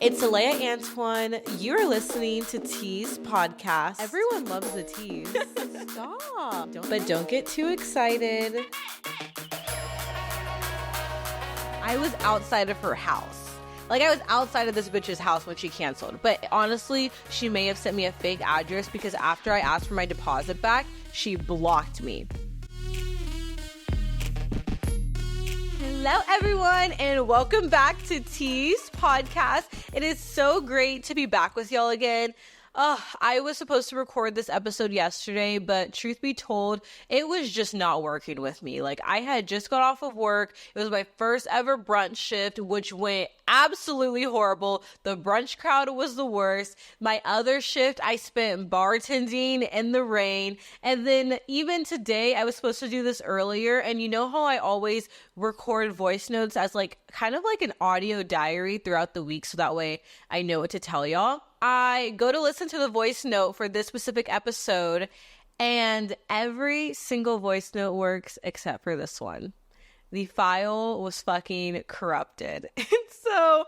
It's Alea Antoine. You're listening to Tease podcast. Everyone loves a tease. Stop. Don't get too excited. I was outside of her house. Like, I was outside of this bitch's house when she canceled. But honestly, she may have sent me a fake address because after I asked for my deposit back, she blocked me. Hello, everyone, and welcome back to Tease podcast. It is so great to be back with y'all again. I was supposed to record this episode yesterday, but truth be told, it was just not working with me. Like, I had just got off of work. It was my first ever brunch shift, which went absolutely horrible. The brunch crowd was the worst. My other shift, I spent bartending in the rain. And then even today, I was supposed to do this earlier. And you know how I always record voice notes as kind of like an audio diary throughout the week, so that way I know what to tell y'all. I go to listen to the voice note for this specific episode, and every single voice note works except for this one. The file was fucking corrupted. And so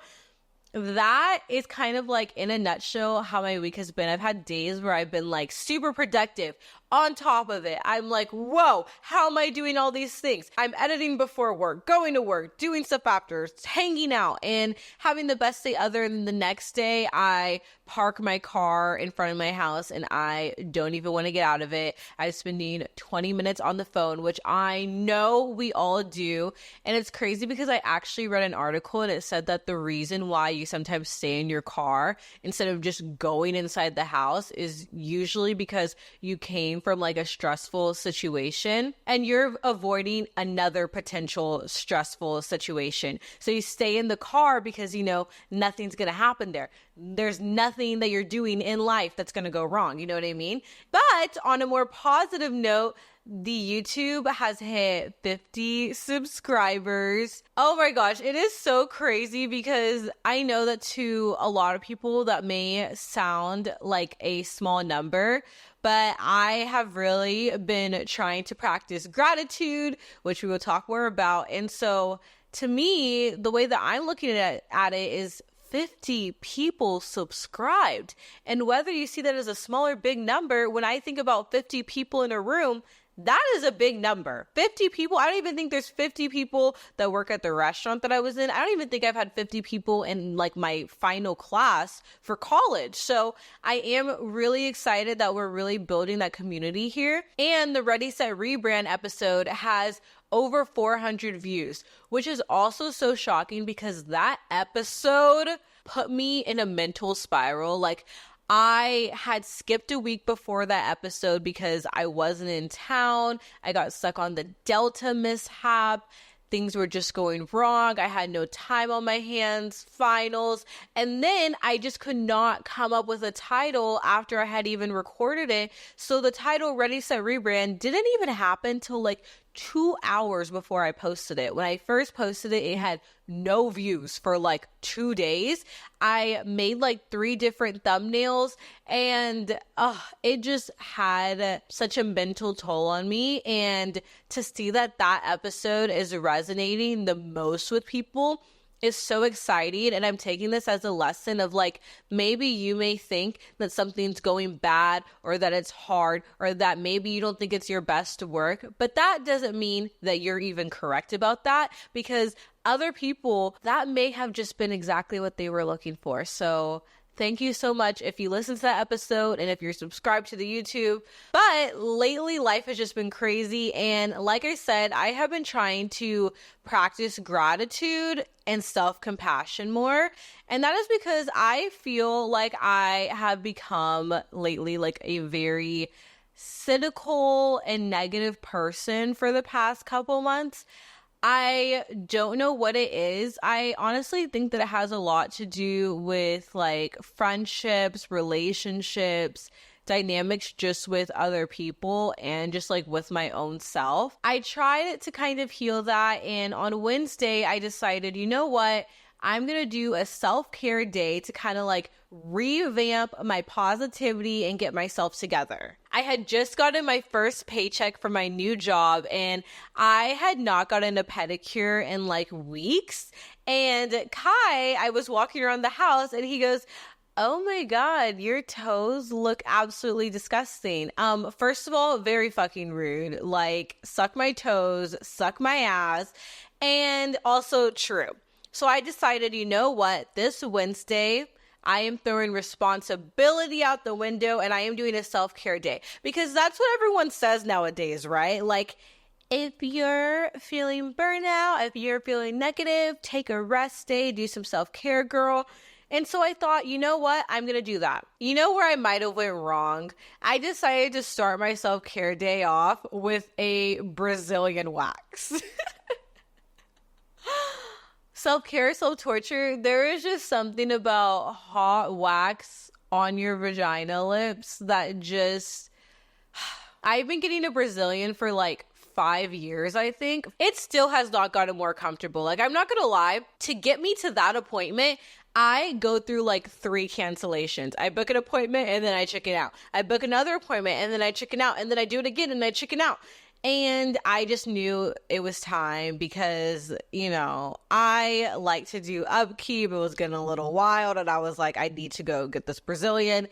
that is kind of like, in a nutshell, how my week has been. I've had days where I've been like super productive. On top of it, I'm like, whoa, how am I doing all these things? I'm editing before work, going to work, doing stuff after, hanging out, and having the best day other than the next day. I park my car in front of my house and I don't even want to get out of it. I'm spending 20 minutes on the phone, which I know we all do. And it's crazy because I actually read an article and it said that the reason why you sometimes stay in your car instead of just going inside the house is usually because you came from like a stressful situation and you're avoiding another potential stressful situation. So you stay in the car because you know nothing's going to happen there. There's nothing that you're doing in life that's going to go wrong. You know what I mean? But on a more positive note, the YouTube has hit 50 subscribers. Oh my gosh, it is so crazy because I know that to a lot of people that may sound like a small number, but I have really been trying to practice gratitude, which we will talk more about. And so to me, the way that I'm looking at it is 50 people subscribed. And whether you see that as a small or big number, when I think about 50 people in a room, that is a big number. 50 people. I don't even think there's 50 people that work at the restaurant that I was in. I don't even think I've had 50 people in like my final class for college. So I am really excited that we're really building that community here. And the Ready, Set, Rebrand episode has over 400 views, which is also so shocking because that episode put me in a mental spiral. Like, I had skipped a week before that episode because I wasn't in town. I got stuck on the Delta mishap. Things were just going wrong. I had no time on my hands, finals. And then I just could not come up with a title after I had even recorded it. So the title Ready, Set, Rebrand didn't even happen till like 2 hours before I posted it. When I first posted it, it had no views for like 2 days. I made like 3 different thumbnails and it just had such a mental toll on me. And to see that episode is resonating the most with people is so exciting. And I'm taking this as a lesson of like, maybe you may think that something's going bad or that it's hard or that maybe you don't think it's your best work, but that doesn't mean that you're even correct about that, because other people, that may have just been exactly what they were looking for. So thank you so much if you listen to that episode and if you're subscribed to the YouTube. But lately, life has just been crazy. And like I said, I have been trying to practice gratitude and self-compassion more. And that is because I feel like I have become lately like a very cynical and negative person for the past couple months. I don't know what it is. I honestly think that it has a lot to do with like friendships, relationships, dynamics just with other people, and just like with my own self. I tried to kind of heal that, and on Wednesday I decided, you know what? I'm going to do a self-care day to kind of like revamp my positivity and get myself together. I had just gotten my first paycheck for my new job, and I had not gotten a pedicure in like weeks. And Kai, I was walking around the house and he goes, "Oh my God, your toes look absolutely disgusting." First of all, very fucking rude. Like, suck my toes, suck my ass. And also true. So I decided, you know what? This Wednesday, I am throwing responsibility out the window and I am doing a self-care day, because that's what everyone says nowadays, right? Like, if you're feeling burnout, if you're feeling negative, take a rest day, do some self-care, girl. And so I thought, you know what? I'm going to do that. You know where I might have went wrong? I decided to start my self-care day off with a Brazilian wax. Self-care, self-torture, there is just something about hot wax on your vagina lips that just... I've been getting a Brazilian for like 5 years, I think. It still has not gotten more comfortable. Like, I'm not gonna lie, to get me to that appointment, I go through like 3 cancellations. I book an appointment and then I chicken out. I book another appointment and then I chicken out. And then I do it again and I chicken out. And I just knew it was time because, you know, I like to do upkeep. It was getting a little wild and I was like, I need to go get this Brazilian.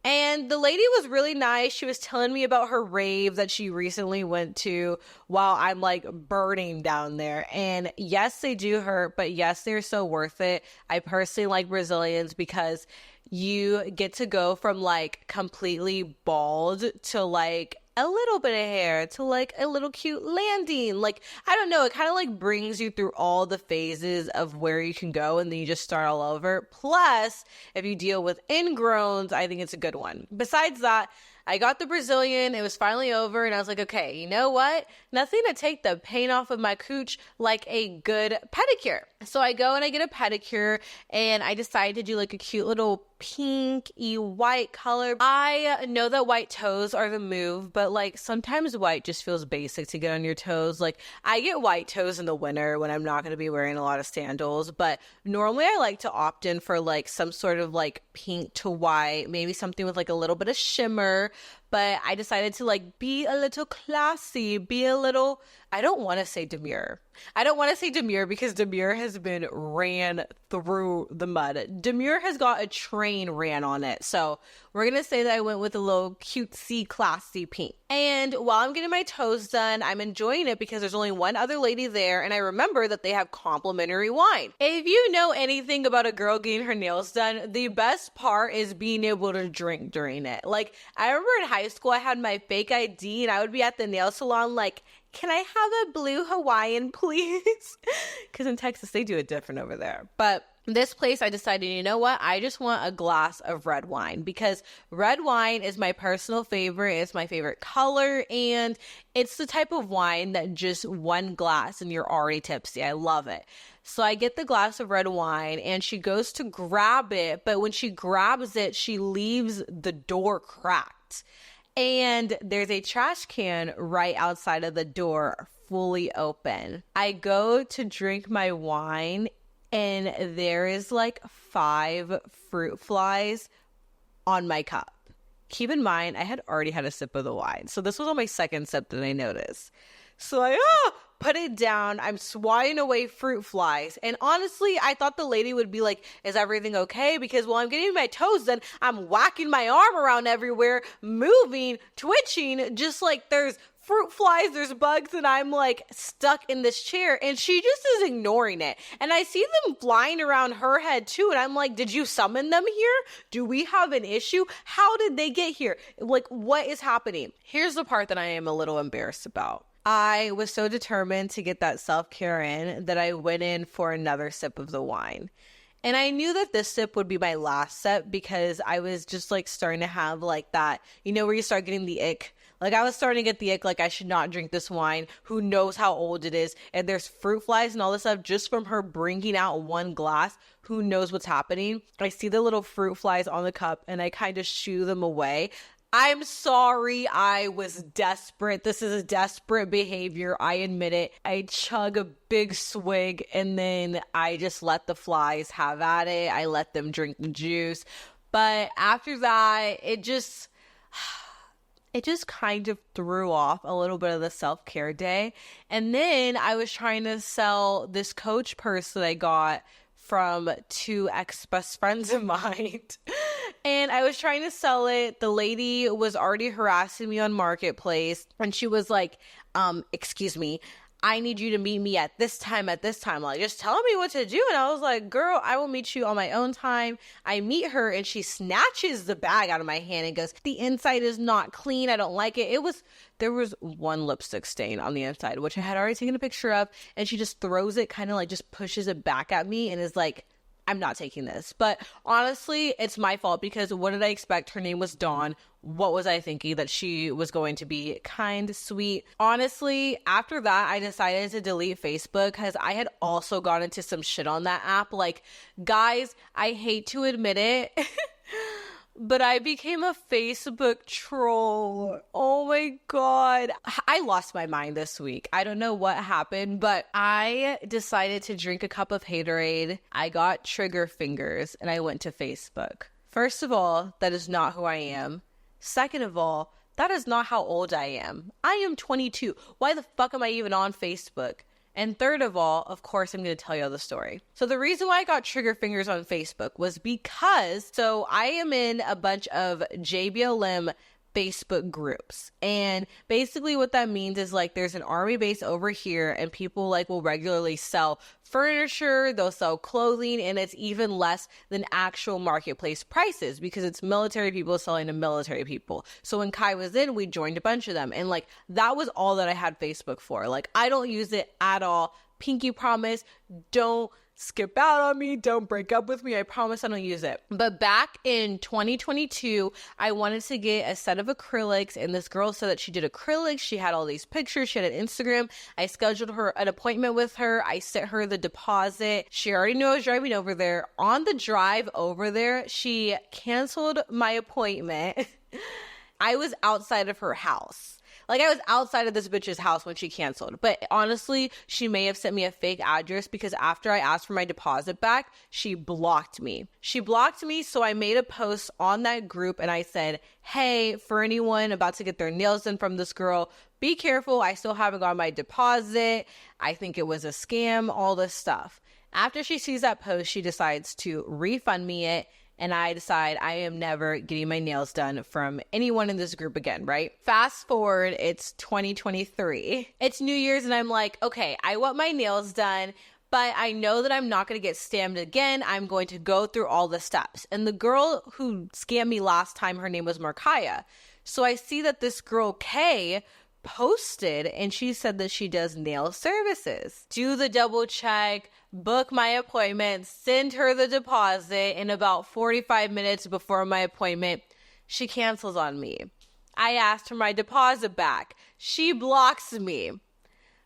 And the lady was really nice. She was telling me about her rave that she recently went to while I'm like burning down there. And yes, they do hurt, but yes, they're so worth it. I personally like Brazilians because you get to go from like completely bald to like a little bit of hair to like a little cute landing. Like, I don't know, it kind of like brings you through all the phases of where you can go and then you just start all over. Plus, if you deal with ingrowns, I think it's a good one. Besides that, I got the Brazilian, it was finally over, and I was like, okay, you know what? Nothing to take the paint off of my cooch like a good pedicure. So I go and I get a pedicure, and I decide to do like a cute little pinky white color. I know that white toes are the move, but like sometimes white just feels basic to get on your toes. Like, I get white toes in the winter when I'm not going to be wearing a lot of sandals, but normally I like to opt in for like some sort of like pink to white, maybe something with like a little bit of shimmer. But I decided to like be a little classy, be a little, I don't want to say demure. I don't want to say demure because demure has been ran through the mud. Demure has got a train ran on it. So we're going to say that I went with a little cutesy, classy pink. And while I'm getting my toes done, I'm enjoying it because there's only one other lady there. And I remember that they have complimentary wine. If you know anything about a girl getting her nails done, the best part is being able to drink during it. Like, I remember in high school, I had my fake ID and I would be at the nail salon like, can I have a blue Hawaiian, please? Because in Texas, they do it different over there. But this place, I decided, you know what? I just want a glass of red wine because red wine is my personal favorite. It's my favorite color. And it's the type of wine that just one glass and you're already tipsy. I love it. So I get the glass of red wine and she goes to grab it. But when she grabs it, she leaves the door cracked. And there's a trash can right outside of the door, fully open. I go to drink my wine and there is like 5 fruit flies on my cup. Keep in mind, I had already had a sip of the wine. So this was on my second sip that I noticed. So I put it down. I'm swatting away fruit flies. And honestly, I thought the lady would be like, is everything okay? Because while I'm getting my toes done, I'm whacking my arm around everywhere, moving, twitching, just like there's fruit flies, there's bugs, and I'm like stuck in this chair. And she just is ignoring it. And I see them flying around her head too. And I'm like, did you summon them here? Do we have an issue? How did they get here? Like, what is happening? Here's the part that I am a little embarrassed about. I was so determined to get that self-care in that I went in for another sip of the wine. And I knew that this sip would be my last sip because I was just like starting to have like that, you know, where you start getting the ick. Like, I was starting to get the ick, like I should not drink this wine. Who knows how old it is? And there's fruit flies and all this stuff just from her bringing out one glass. Who knows what's happening? I see the little fruit flies on the cup and I kind of shoo them away. I'm sorry, I was desperate. This is a desperate behavior. I admit it. I chug a big swig and then I just let the flies have at it. I let them drink the juice. But after that, it it just kind of threw off a little bit of the self-care day. And then I was trying to sell this Coach purse that I got from two ex-best friends of mine. And I was trying to sell it. The lady was already harassing me on Marketplace. And she was like, excuse me, I need you to meet me at this time, like, just tell me what to do. And I was like, girl, I will meet you on my own time. I meet her and she snatches the bag out of my hand and goes, the inside is not clean. I don't like it. There was one lipstick stain on the inside, which I had already taken a picture of. And she just throws it, kind of like just pushes it back at me and is like, I'm not taking this. But honestly, it's my fault because what did I expect? Her name was Dawn. What was I thinking? That she was going to be kind, sweet. Honestly, after that, I decided to delete Facebook because I had also gotten into some shit on that app. Like, guys, I hate to admit it, but I became a Facebook troll. Oh my God. I lost my mind this week. I don't know what happened, but I decided to drink a cup of Haterade. I got trigger fingers and I went to Facebook. First of all, that is not who I am. Second of all, that is not how old I am. I am 22. Why the fuck am I even on Facebook? And third of all, of course, I'm going to tell you the story. So the reason why I got trigger fingers on Facebook was because, I am in a bunch of JBLM Facebook groups. And basically what that means is like there's an army base over here and people like will regularly sell furniture, they'll sell clothing, and it's even less than actual marketplace prices because it's military people selling to military people. So when Kai was in, we joined a bunch of them. And like that was all that I had Facebook for. Like I don't use it at all. Pinky promise, don't skip out on me, don't break up with me, I promise I don't use it. But back in 2022, I wanted to get a set of acrylics, and this girl said that she did acrylics, she had all these pictures, she had an Instagram. I scheduled her an appointment with her, I sent her the deposit. She already knew I was driving over there. On the drive over there, she canceled my appointment. I was outside of her house. Like, I was outside of this bitch's house when she canceled. But honestly, she may have sent me a fake address because after I asked for my deposit back, she blocked me. So I made a post on that group and I said, hey, for anyone about to get their nails done from this girl, be careful. I still haven't got my deposit. I think it was a scam, all this stuff. After she sees that post, she decides to refund me it. And I decide I am never getting my nails done from anyone in this group again, right? Fast forward, it's 2023. It's New Year's and I'm like, okay, I want my nails done, but I know that I'm not going to get scammed again. I'm going to go through all the steps. And the girl who scammed me last time, her name was Markaya. So I see that this girl, Kay, posted and she said that she does nail services. Do the double check, book my appointment, send her the deposit. In about 45 minutes before my appointment, she cancels on me. I asked for my deposit back. She blocks me.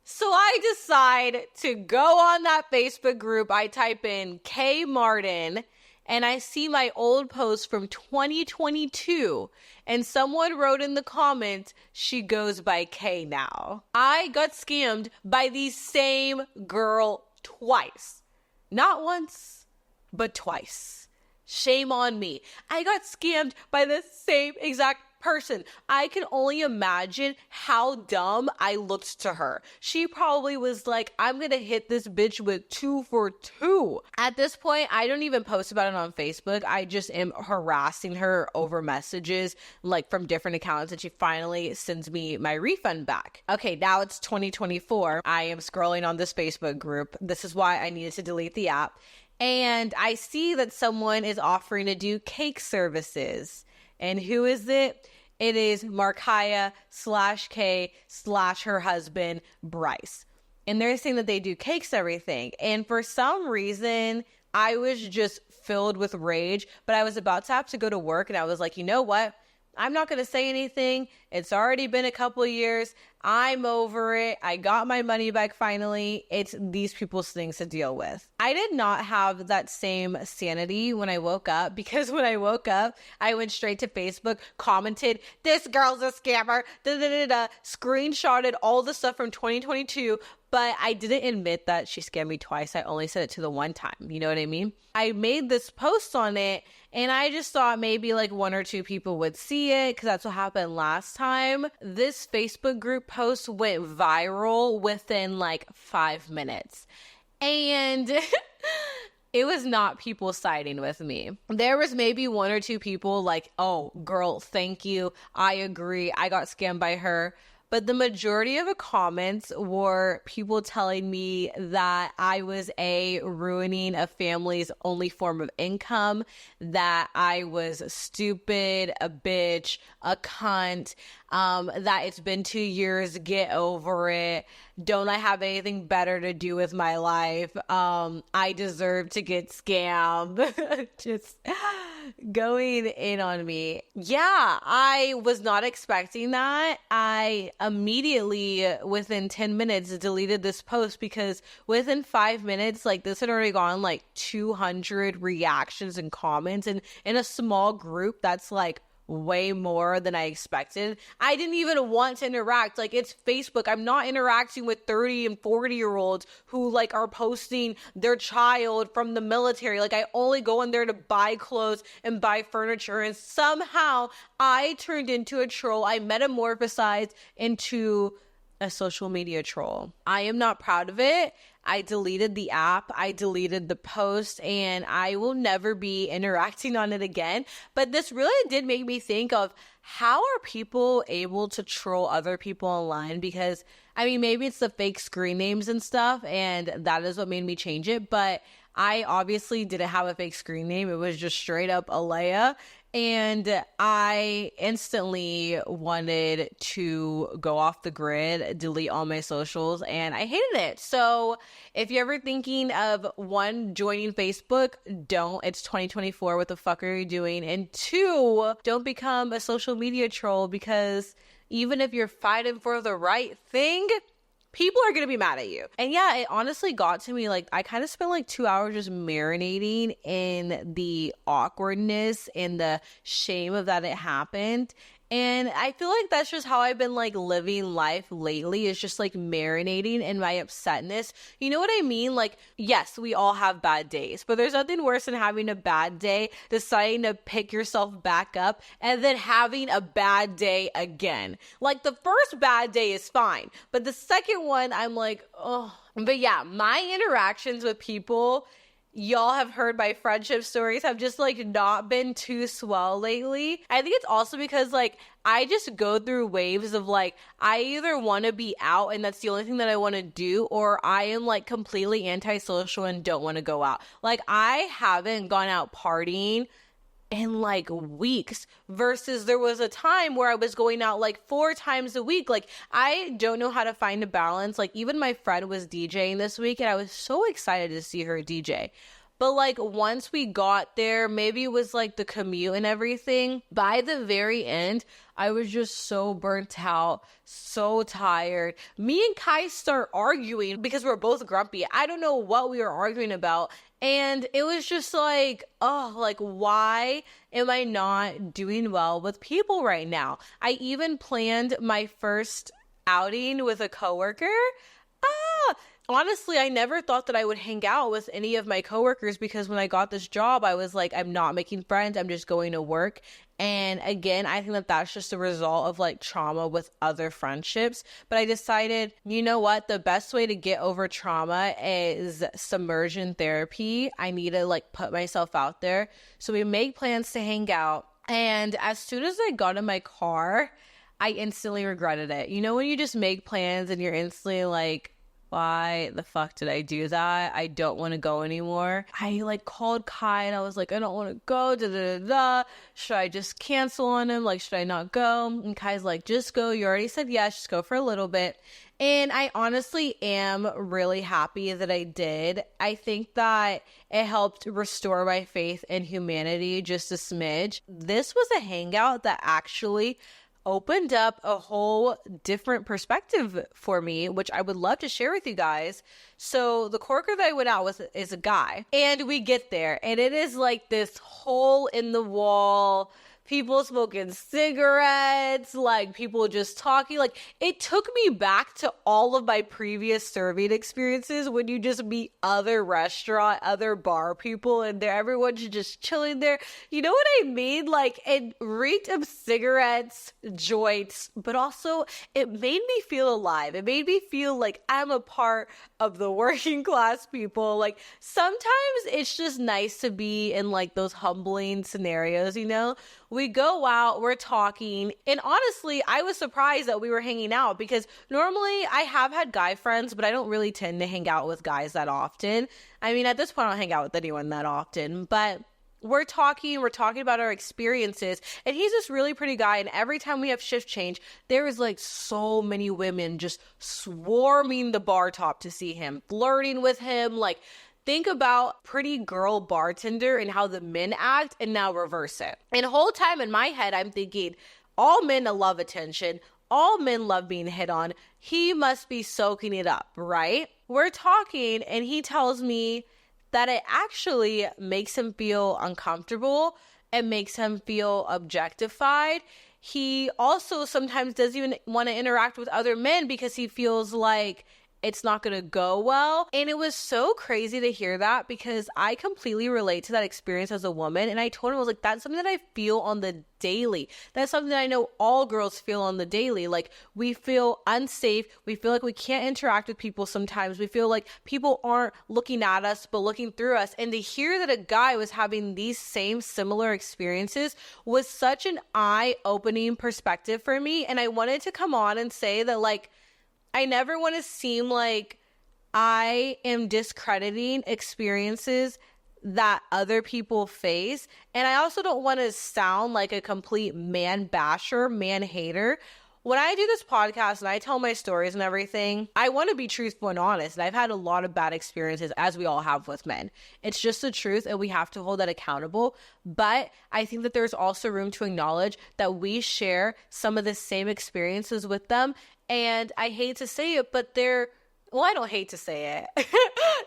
So I decide to go on that Facebook group. I type in K Martin and I see my old post from 2022 and someone wrote in the comments, she goes by K now. I got scammed by the same girl twice. Not once, but twice. Shame on me. I got scammed by the same exact person. I can only imagine how dumb I looked to her. She probably was like, I'm gonna hit this bitch with 2 for 2. At this point, I don't even post about it on Facebook. I just am harassing her over messages, like from different accounts, and she finally sends me my refund back. Okay, now it's 2024. I am scrolling on this Facebook group. This is why I needed to delete the app. And I see that someone is offering to do cake services. And who is it? It is Markaya /K / her husband, Bryce. And they're saying that they do cakes, everything. And for some reason, I was just filled with rage. But I was about to have to go to work. And I was like, you know what? I'm not going to say anything. It's already been a couple of years. I'm over it. I got my money back finally. It's these people's things to deal with. I did not have that same sanity when I woke up, because when I woke up, I went straight to Facebook, commented, "This girl's a scammer," screenshotted all the stuff from 2022, but I didn't admit that she scammed me twice. I only said it to the one time. You know what I mean? I made this post on it, and I just thought maybe like one or two people would see it, because that's what happened last time. This Facebook group post went viral within like 5 minutes. And it was not people siding with me. There was maybe one or two people like, "Oh, girl, thank you. I agree. I got scammed by her." But the majority of the comments were people telling me that I was ruining a family's only form of income, that I was stupid, a bitch, a cunt, that it's been 2 years, get over it. Don't I have anything better to do with my life? I deserve to get scammed. Just going in on me. Yeah, I was not expecting that. I immediately, within 10 minutes, deleted this post, because within 5 minutes, like, this had already gone like 200 reactions and comments, and in a small group that's like way more than I expected. I didn't even want to interact. Like, it's Facebook. I'm not interacting with 30 and 40-year-olds who like are posting their child from the military. Like, I only go in there to buy clothes and buy furniture, and somehow I turned into a troll. I metamorphosized into a social media troll. I am not proud of it. I deleted the app, I deleted the post, and I will never be interacting on it again. But this really did make me think of, how are people able to troll other people online? Because, I mean, maybe it's the fake screen names and stuff, and that is what made me change it. But I obviously didn't have a fake screen name. It was just straight up Alea. And I instantly wanted to go off the grid, delete all my socials, and I hated it. So if you're ever thinking of, one, joining Facebook, don't. It's 2024. What the fuck are you doing? And two, don't become a social media troll, because even if you're fighting for the right thing, people are going to be mad at you. And yeah, it honestly got to me. Like, I kind of spent like 2 hours just marinating in the awkwardness and the shame of that it happened. And I feel like that's just how I've been like living life lately, is just like marinating in my upsetness. You know what I mean? Like, yes, we all have bad days, but there's nothing worse than having a bad day, deciding to pick yourself back up, and then having a bad day again. Like, the first bad day is fine, but the second one, I'm like, oh. But yeah, my interactions with people, y'all have heard my friendship stories, have just like not been too swell lately. I think it's also because like I just go through waves of like, I either want to be out and that's the only thing that I want to do, or I am like completely antisocial and don't want to go out. Like, I haven't gone out partying in like weeks, versus there was a time where I was going out like 4 times a week. Like, I don't know how to find a balance. Like, even my friend was DJing this week, and I was so excited to see her DJ. But like, once we got there, maybe it was like the commute and everything, by the very end, I was just so burnt out, so tired. Me and Kai start arguing because we're both grumpy. I don't know what we were arguing about. And it was just like, oh, like, why am I not doing well with people right now? I even planned my first outing with a coworker. Honestly, I never thought that I would hang out with any of my coworkers, because when I got this job, I was like, I'm not making friends. I'm just going to work. And again, I think that that's just a result of like trauma with other friendships. But I decided, you know what? The best way to get over trauma is submersion therapy. I need to like put myself out there. So we make plans to hang out. And as soon as I got in my car, I instantly regretted it. You know, when you just make plans and you're instantly like, why the fuck did I do that? I don't want to go anymore. I like called Kai and I was like, I don't want to go. Da, da, da, da. Should I just cancel on him? Like, should I not go? And Kai's like, just go. You already said yes. Just go for a little bit. And I honestly am really happy that I did. I think that it helped restore my faith in humanity just a smidge. This was a hangout that actually opened up a whole different perspective for me, which I would love to share with you guys. So the coworker that I went out with is a guy, and we get there, and it is like this hole in the wall, people smoking cigarettes, like people just talking. Like, it took me back to all of my previous serving experiences when you just meet other restaurant, other bar people, and there everyone's just chilling there. You know what I mean? Like, it reeked of cigarettes, joints, but also it made me feel alive. It made me feel like I'm a part of the working class people. Like, sometimes it's just nice to be in like those humbling scenarios, you know? We go out, we're talking, and honestly, I was surprised that we were hanging out because normally I have had guy friends, but I don't really tend to hang out with guys that often. I mean, at this point, I don't hang out with anyone that often, but we're talking about our experiences, and he's this really pretty guy, and every time we have shift change, there is like so many women just swarming the bar top to see him, flirting with him, like, think about pretty girl bartender and how the men act, and now reverse it. And the whole time in my head, I'm thinking, all men love attention. All men love being hit on. He must be soaking it up, right? We're talking, and he tells me that it actually makes him feel uncomfortable. It makes him feel objectified. He also sometimes doesn't even want to interact with other men because he feels like it's not going to go well. And it was so crazy to hear that because I completely relate to that experience as a woman. And I told him, I was like, that's something that I feel on the daily. That's something that I know all girls feel on the daily. Like, we feel unsafe. We feel like we can't interact with people sometimes. We feel like people aren't looking at us, but looking through us. And to hear that a guy was having these same similar experiences was such an eye-opening perspective for me. And I wanted to come on and say that, like, I never want to seem like I am discrediting experiences that other people face. And I also don't want to sound like a complete man basher, man hater. When I do this podcast and I tell my stories and everything, I want to be truthful and honest. And I've had a lot of bad experiences, as we all have with men. It's just the truth, and we have to hold that accountable. But I think that there's also room to acknowledge that we share some of the same experiences with them. And I hate to say it, but I don't hate to say it.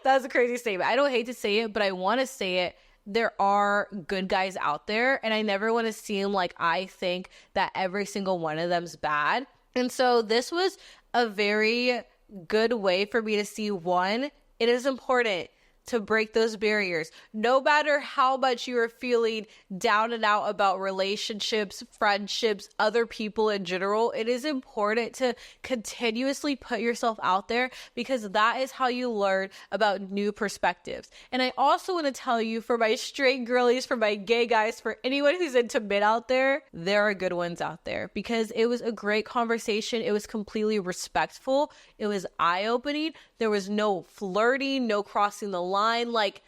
That's a crazy statement. I don't hate to say it, but I want to say it. There are good guys out there, and I never want to seem like I think that every single one of them's bad. And so this was a very good way for me to see, one, it is important to break those barriers. No matter how much you are feeling down and out about relationships, friendships, other people in general, it is important to continuously put yourself out there because that is how you learn about new perspectives. And I also want to tell you, for my straight girlies, for my gay guys, for anyone who's into men out there are good ones out there because it was a great conversation. It was completely respectful. It was eye-opening. There was no flirting, no crossing the line. Like,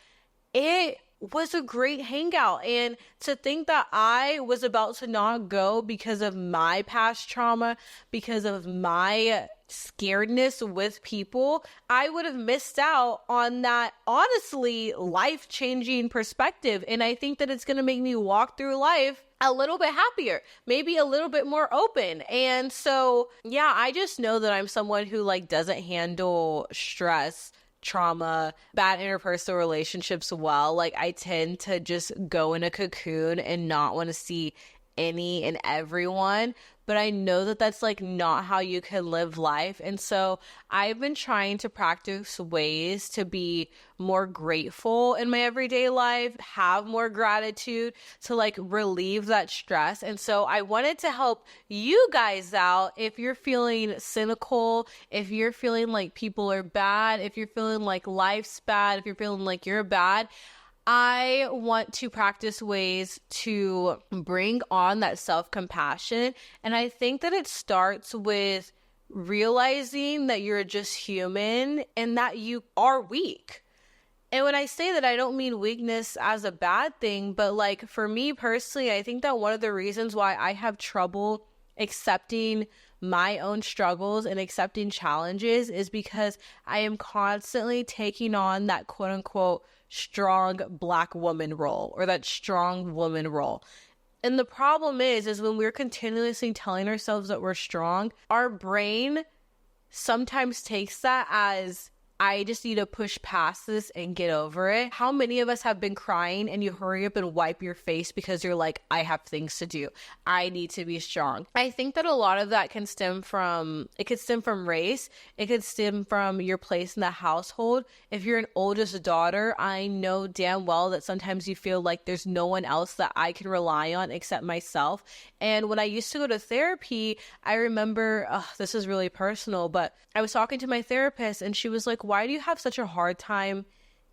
it was a great hangout. And to think that I was about to not go because of my past trauma, because of my scaredness with people, I would have missed out on that honestly life-changing perspective. And I think that it's going to make me walk through life a little bit happier, maybe a little bit more open. And so, yeah, I just know that I'm someone who like doesn't handle stress, trauma, bad interpersonal relationships well. Like, I tend to just go in a cocoon and not want to see any and everyone. But I know that that's like not how you can live life. And so I've been trying to practice ways to be more grateful in my everyday life, have more gratitude, to like relieve that stress. And so I wanted to help you guys out if you're feeling cynical, if you're feeling like people are bad, if you're feeling like life's bad, if you're feeling like you're bad. I want to practice ways to bring on that self-compassion. And I think that it starts with realizing that you're just human and that you are weak. And when I say that, I don't mean weakness as a bad thing, but like for me personally, I think that one of the reasons why I have trouble accepting my own struggles and accepting challenges is because I am constantly taking on that quote unquote strong black woman role or that strong woman role. And the problem is when we're continuously telling ourselves that we're strong, our brain sometimes takes that as, I just need to push past this and get over it. How many of us have been crying and you hurry up and wipe your face because you're like, I have things to do. I need to be strong. I think that a lot of that can stem from, it could stem from race. It could stem from your place in the household. If you're an oldest daughter, I know damn well that sometimes you feel like there's no one else that I can rely on except myself. And when I used to go to therapy, I remember, this is really personal, but I was talking to my therapist and she was like, why do you have such a hard time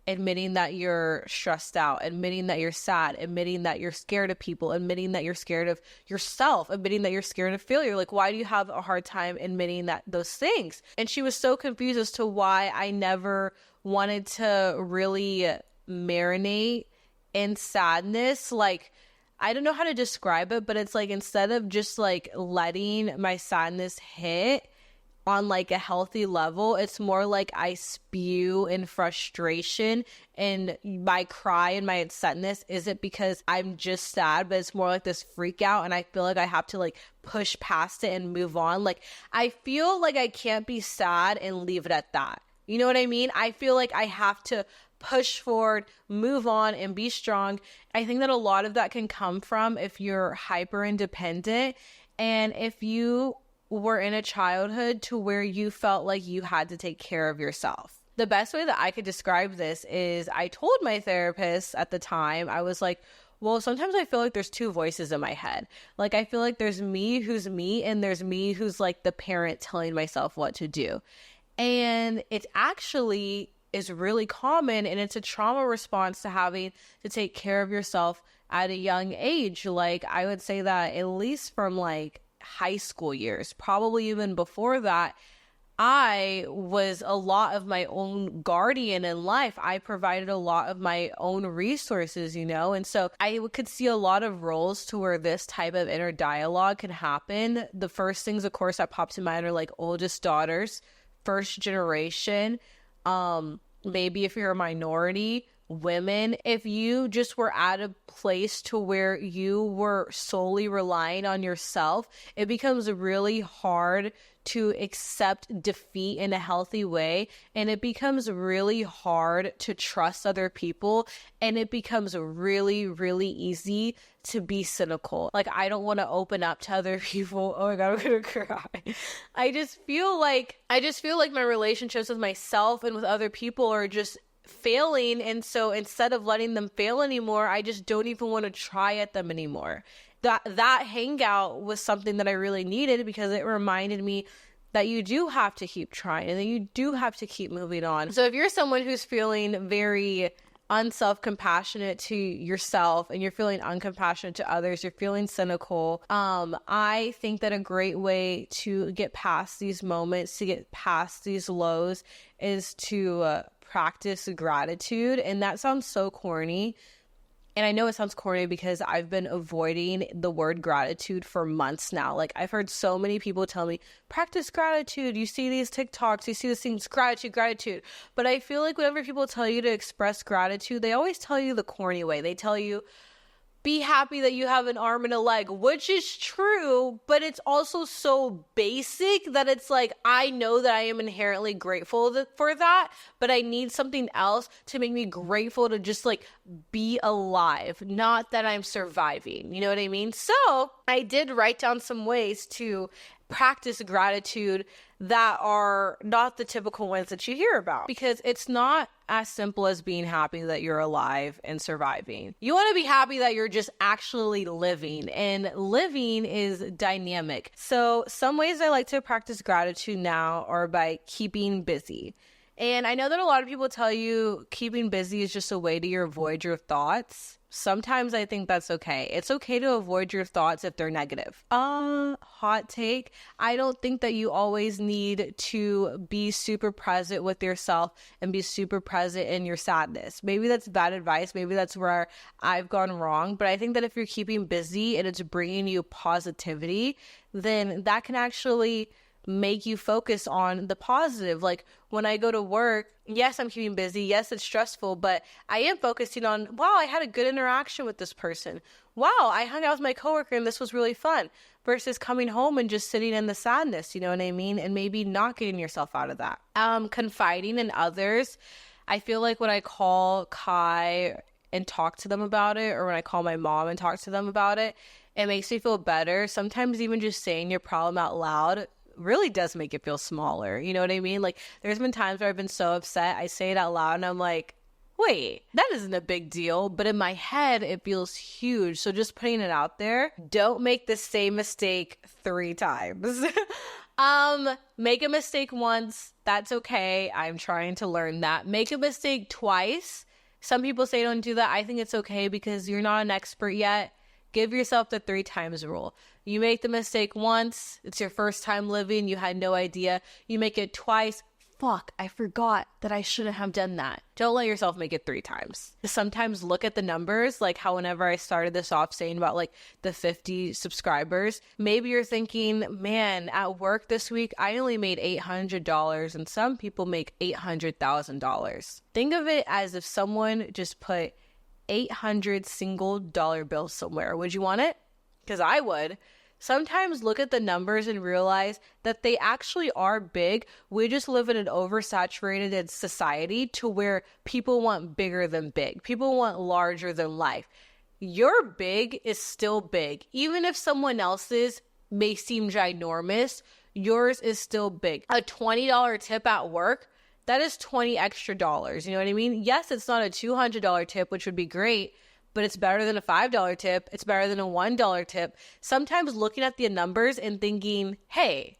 admitting that you're stressed out, admitting that you're sad, admitting that you're scared of people, admitting that you're scared of yourself, admitting that you're scared of failure? Like, why do you have a hard time admitting that those things? And she was so confused as to why I never wanted to really marinate in sadness. Like, I don't know how to describe it, but it's like, instead of just like letting my sadness hit on like a healthy level, it's more like I spew in frustration, and my cry and my upsetness isn't because I'm just sad, but it's more like this freak out, and I feel like I have to like push past it and move on. Like, I feel like I can't be sad and leave it at that. You know what I mean? I feel like I have to push forward, move on, and be strong. I think that a lot of that can come from if you're hyper independent, and if you were in a childhood to where you felt like you had to take care of yourself. The best way that I could describe this is, I told my therapist at the time, I was like, well, sometimes I feel like there's two voices in my head. Like, I feel like there's me who's me, and there's me who's like the parent telling myself what to do. And it actually is really common, and it's a trauma response to having to take care of yourself at a young age. Like, I would say that at least from like high school years, probably even before that, I was a lot of my own guardian in life. I provided a lot of my own resources, you know? And so I could see a lot of roles to where this type of inner dialogue can happen. The first things, of course, that pops in mind are like oldest daughters, first generation, maybe if you're a minority, women. If you just were at a place to where you were solely relying on yourself, it becomes really hard to accept defeat in a healthy way, and it becomes really hard to trust other people, and it becomes really, really easy to be cynical. Like, I don't want to open up to other people. Oh my God, I'm gonna cry. I just feel like my relationships with myself and with other people are just failing, and so instead of letting them fail anymore, I just don't even want to try at them anymore. That hangout was something that I really needed, because it reminded me that you do have to keep trying, and that you do have to keep moving on. So if you're someone who's feeling very unself-compassionate to yourself, and you're feeling uncompassionate to others, you're feeling cynical, I think that a great way to get past these moments, to get past these lows, is to practice gratitude. And that sounds so corny. And I know it sounds corny because I've been avoiding the word gratitude for months now. Like, I've heard so many people tell me, practice gratitude. You see these TikToks, you see these things, gratitude. But I feel like whenever people tell you to express gratitude, they always tell you the corny way. They tell you, be happy that you have an arm and a leg, which is true, but it's also so basic that it's like, I know that I am inherently grateful for that, but I need something else to make me grateful to just like be alive, not that I'm surviving. You know what I mean? So I did write down some ways to practice gratitude that are not the typical ones that you hear about, because it's not as simple as being happy that you're alive and surviving. You want to be happy that you're just actually living, and living is dynamic. So some ways I like to practice gratitude now are by keeping busy. And I know that a lot of people tell you keeping busy is just a way to avoid your thoughts. Sometimes I think that's okay. It's okay to avoid your thoughts if they're negative. Hot take. I don't think that you always need to be super present with yourself and be super present in your sadness. Maybe that's bad advice. Maybe that's where I've gone wrong. But I think that if you're keeping busy and it's bringing you positivity, then that can actually make you focus on the positive. Like when I go to work, yes, I'm keeping busy. Yes, it's stressful, but I am focusing on, wow, I had a good interaction with this person. Wow, I hung out with my coworker and this was really fun, versus coming home and just sitting in the sadness, you know what I mean? And maybe not getting yourself out of that. Confiding in others. I feel like when I call Kai and talk to them about it, or when I call my mom and talk to them about it, it makes me feel better. Sometimes even just saying your problem out loud really does make it feel smaller. You know what I mean? Like there's been times where I've been so upset, I say it out loud and I'm like, wait, that isn't a big deal. But in my head, it feels huge. So just putting it out there, don't make the same mistake 3 times. Make a mistake once, that's okay. I'm trying to learn that. Make a mistake twice. Some people say don't do that. I think it's okay because you're not an expert yet. Give yourself the 3 times rule. You make the mistake once, it's your first time living, you had no idea. You make it twice, fuck, I forgot that I shouldn't have done that. Don't let yourself make it 3 times. Sometimes look at the numbers, like how whenever I started this off saying about like the 50 subscribers, maybe you're thinking, man, at work this week, I only made $800 and some people make $800,000. Think of it as if someone just put 800 single dollar bills somewhere. Would you want it? Because I would. Sometimes look at the numbers and realize that they actually are big. We just live in an oversaturated society to where people want bigger than big. People want larger than life. Your big is still big. Even if someone else's may seem ginormous, yours is still big. A $20 tip at work, that is 20 extra dollars. You know what I mean? Yes, it's not a $200 tip, which would be great, but it's better than a $5 tip. It's better than a $1 tip. Sometimes looking at the numbers and thinking, hey,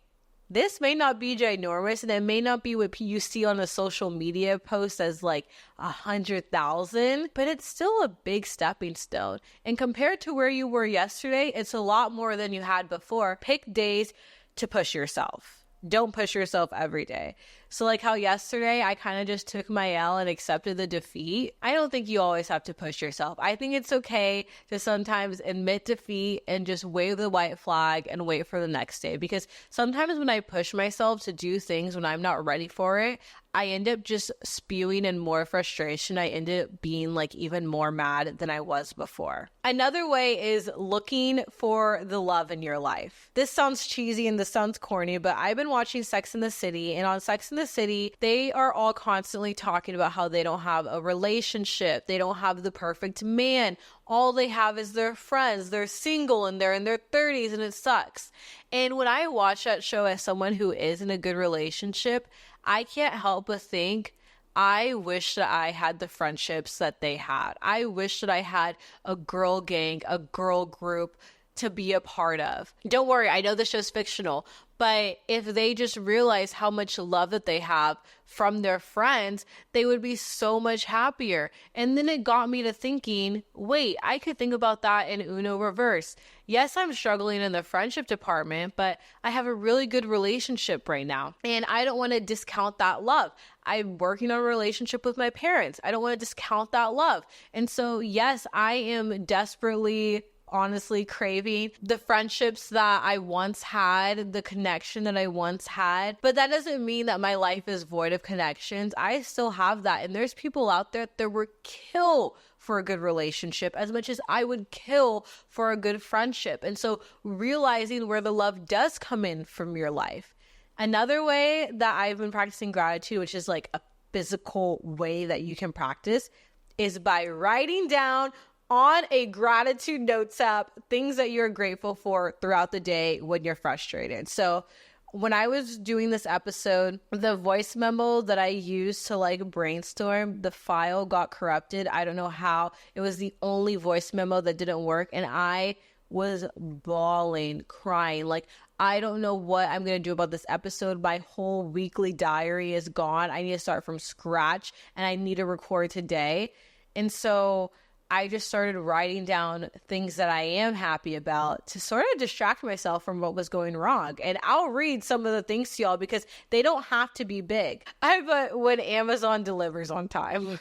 this may not be ginormous and it may not be what you see on a social media post as like 100,000, but it's still a big stepping stone. And compared to where you were yesterday, it's a lot more than you had before. Pick days to push yourself. Don't push yourself every day. So like how yesterday I kind of just took my L and accepted the defeat. I don't think you always have to push yourself. I think it's okay to sometimes admit defeat and just wave the white flag and wait for the next day. Because sometimes when I push myself to do things when I'm not ready for it, I end up just spewing in more frustration. I end up being like even more mad than I was before. Another way is looking for the love in your life. This sounds cheesy and this sounds corny, but I've been watching Sex and the City, and on Sex and the City, they are all constantly talking about how they don't have a relationship. They don't have the perfect man. All they have is their friends. They're single and they're in their 30s and it sucks. And when I watch that show as someone who is in a good relationship, I can't help but think, I wish that I had the friendships that they had. I wish that I had a girl gang, a girl group to be a part of. Don't worry, I know the show's fictional, but if they just realize how much love that they have from their friends, they would be so much happier. And then it got me to thinking, wait, I could think about that in Uno reverse. Yes, I'm struggling in the friendship department, but I have a really good relationship right now. And I don't want to discount that love. I'm working on a relationship with my parents. I don't want to discount that love. And so, yes, I am desperately honestly craving the friendships that I once had, the connection that I once had. But that doesn't mean that my life is void of connections. I still have that. And there's people out there that would kill for a good relationship as much as I would kill for a good friendship. And so realizing where the love does come in from your life. Another way that I've been practicing gratitude, which is like a physical way that you can practice, is by writing down on a gratitude notes app things that you're grateful for throughout the day when you're frustrated. So when I was doing this episode, the voice memo that I used to like brainstorm, the file got corrupted. I don't know how. It was the only voice memo that didn't work, and I was bawling, crying. Like, I don't know what I'm going to do about this episode. My whole weekly diary is gone. I need to start from scratch, and I need to record today. And so I just started writing down things that I am happy about to sort of distract myself from what was going wrong. And I'll read some of the things to y'all because they don't have to be big. I put when Amazon delivers on time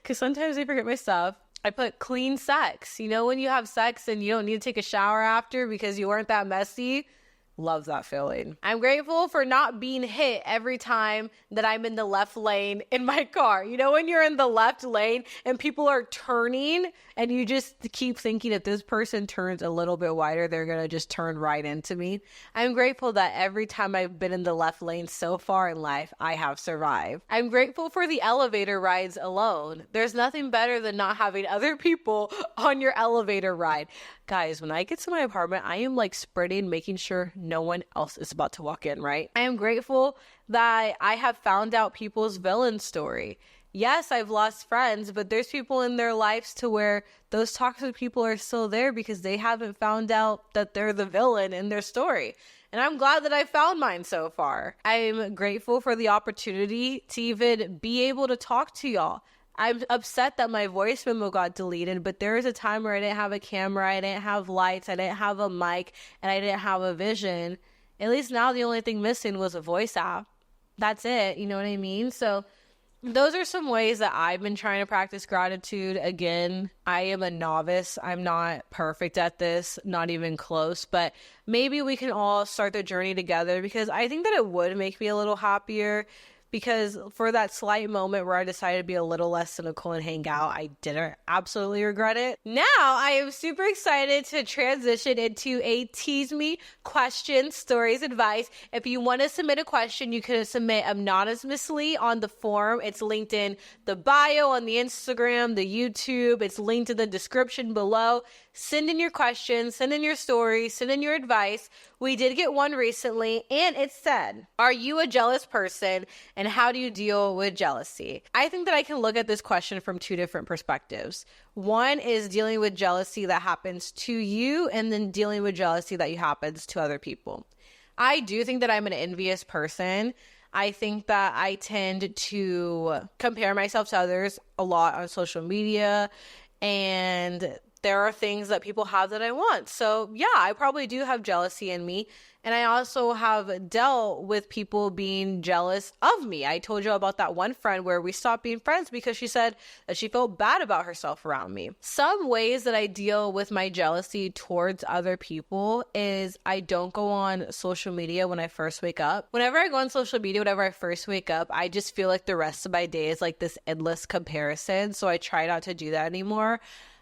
because sometimes I forget my stuff. I put clean sex. You know, when you have sex and you don't need to take a shower after because you weren't that messy, Love that feeling. I'm grateful for not being hit every time that I'm in the left lane in my car. You know, when you're in the left lane and people are turning and you just keep thinking if this person turns a little bit wider, they're going to just turn right into me. I'm grateful that every time I've been in the left lane so far in life, I have survived. I'm grateful for the elevator rides alone. There's nothing better than not having other people on your elevator ride. Guys, when I get to my apartment, I am like sprinting, making sure no one else is about to walk in, right? I am grateful that I have found out people's villain story. Yes, I've lost friends, but there's people in their lives to where those toxic people are still there because they haven't found out that they're the villain in their story. And I'm glad that I found mine so far. I'm grateful for the opportunity to even be able to talk to y'all. I'm upset that my voice memo got deleted, but there was a time where I didn't have a camera, I didn't have lights, I didn't have a mic, and I didn't have a vision. At least now the only thing missing was a voice app. That's it, you know what I mean? So those are some ways that I've been trying to practice gratitude. Again, I am a novice. I'm not perfect at this, not even close, but maybe we can all start the journey together because I think that it would make me a little happier. Because for that slight moment where I decided to be a little less cynical and hang out, I didn't absolutely regret it. Now, I am super excited to transition into a Tease Me question, stories, advice. If you want to submit a question, you can submit anonymously on the form. It's linked in the bio on the Instagram, the YouTube. It's linked in the description below. Send in your questions, send in your stories, send in your advice. We did get one recently, and it said, are you a jealous person, and how do you deal with jealousy? I think that I can look at this question from two different perspectives. One is dealing with jealousy that happens to you, and then dealing with jealousy that happens to other people. I do think that I'm an envious person. I think that I tend to compare myself to others a lot on social media, and there are things that people have that I want. So yeah, I probably do have jealousy in me. And I also have dealt with people being jealous of me. I told you about that one friend where we stopped being friends because she said that she felt bad about herself around me. Some ways that I deal with my jealousy towards other people is I don't go on social media when I first wake up. Whenever I go on social media, whenever I first wake up, I just feel like the rest of my day is like this endless comparison. So I try not to do that anymore.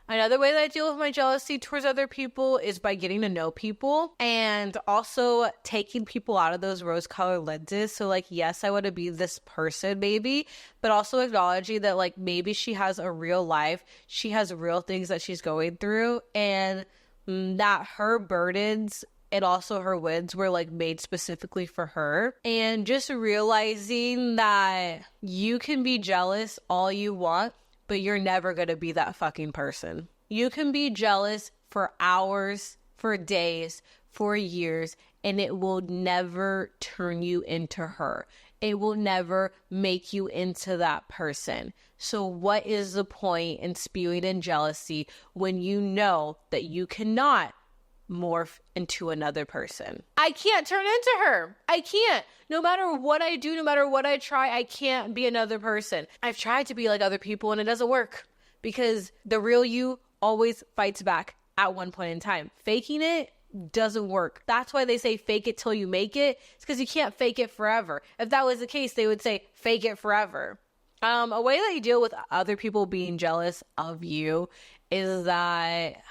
Another way that I deal with my jealousy towards other people is by getting to know people and also taking people out of those rose-colored lenses. So like, yes, I want to be this person maybe, but also acknowledging that like maybe she has a real life. She has real things that she's going through, and that her burdens and also her wins were like made specifically for her. And just realizing that you can be jealous all you want, but you're never going to be that fucking person. You can be jealous for hours, for days, for years, and it will never turn you into her. It will never make you into that person. So what is the point in spewing in jealousy when you know that you cannot morph into another person? I can't turn into her. I can't. No matter what I do, no matter what I try, I can't be another person. I've tried to be like other people and it doesn't work because the real you always fights back at one point in time. Faking it doesn't work. That's why they say fake it till you make it. It's because you can't fake it forever. If that was the case, they would say fake it forever. A way that you deal with other people being jealous of you is that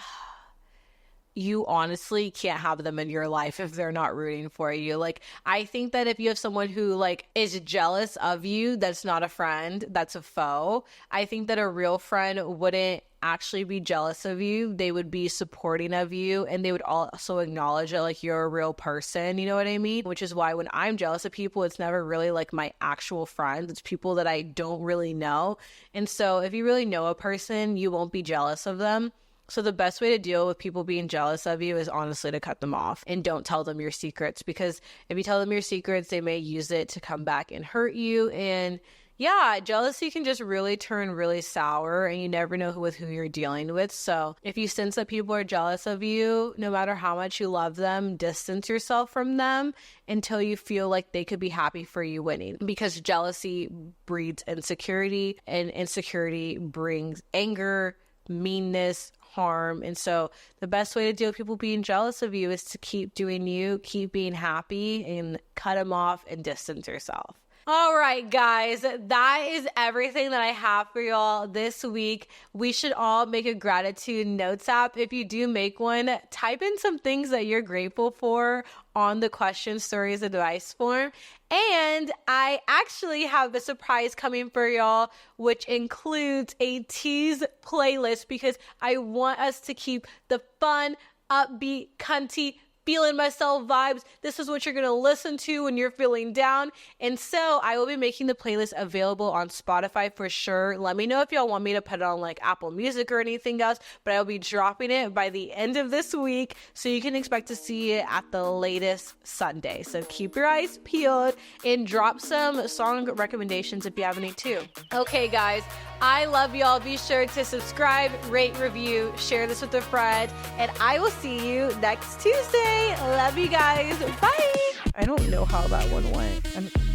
you honestly can't have them in your life if they're not rooting for you. Like, I think that if you have someone who like is jealous of you, that's not a friend, that's a foe. I think that a real friend wouldn't actually be jealous of you. They would be supporting of you, and they would also acknowledge that like you're a real person, you know what I mean? Which is why when I'm jealous of people, it's never really like my actual friends. It's people that I don't really know. And so if you really know a person, you won't be jealous of them. So the best way to deal with people being jealous of you is honestly to cut them off and don't tell them your secrets, because if you tell them your secrets, they may use it to come back and hurt you. And yeah, jealousy can just really turn really sour, and you never know with who you're dealing with. So if you sense that people are jealous of you, no matter how much you love them, distance yourself from them until you feel like they could be happy for you winning, because jealousy breeds insecurity, and insecurity brings anger, meanness, harm. And so the best way to deal with people being jealous of you is to keep doing you, keep being happy, and cut them off and distance yourself. All right, guys, that is everything that I have for y'all this week. We should all make a gratitude notes app. If you do make one, type in some things that you're grateful for on the question stories advice form. And I actually have a surprise coming for y'all, which includes a Tease playlist, because I want us to keep the fun, upbeat, cunty, feeling myself vibes. This is what you're going to listen to when you're feeling down. And so I will be making the playlist available on Spotify for sure. Let me know if y'all want me to put it on like Apple Music or anything else, but I'll be dropping it by the end of this week. So you can expect to see it at the latest Sunday. So keep your eyes peeled and drop some song recommendations if you have any too. Okay, guys, I love y'all. Be sure to subscribe, rate, review, share this with a friend, and I will see you next Tuesday. Love you guys. Bye. I don't know how that one went.